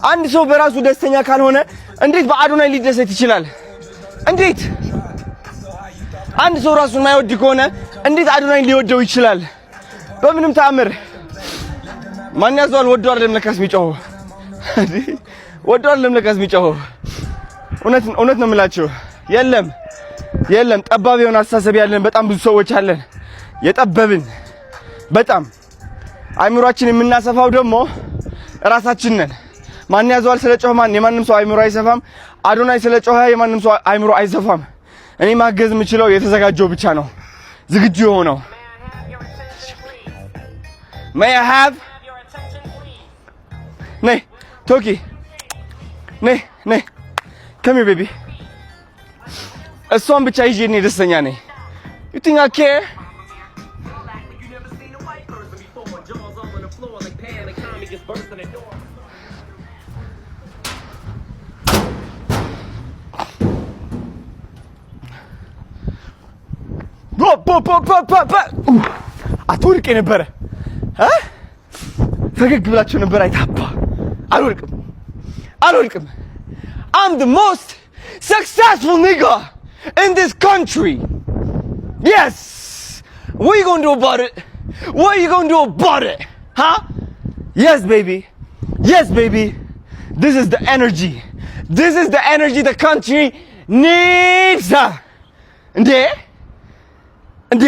አንድ ሰው በራሱ ደስተኛ ካልሆነ እንዴት በአዶናይ ሊደሰት ይችላል? እንዴት አንድ ሰው ራሱን የማይወድ ከሆነ እንዴት አዶናይ ሊወደው ይችላል? በምንም ተአምር። ማን ያዘዋል? ወዶ አይደለም ለካስ የሚጮኸው፣ ወዶ አይደለም ለካስ የሚጮኸው። እውነት ነው የምላችሁ። የለም ጠባብ የሆነ አስተሳሰብ ያለን በጣም ብዙ ሰዎች አለን። የጠበብን በጣም አይምሮአችን የምናሰፋው ደግሞ ራሳችን ነን። ማን ያዘዋል? ስለጮኸ የማንም ሰው አይምሮ አይሰፋም። አዶናይ ስለጮኸ የማንም ሰው አይምሮ አይሰፋም። እኔ ማገዝ የምችለው የተዘጋጀው ብቻ ነው፣ ዝግጁ የሆነው። May I have? ነይ ቶኪ ነይ come here baby። እሷን ብቻ ይዤ እኔ ደስተኛ ነኝ። You think I care? አትወድቅ ነበረ ፈገግ ብላችሁ ነበር። አይታባ አልወድቅም። I'm the most successful nigga in this country. Yes. What you gonna do about it? What you gonna do about it? Huh? Yes baby. This is the energy. This is the energy the country needs. እንዴ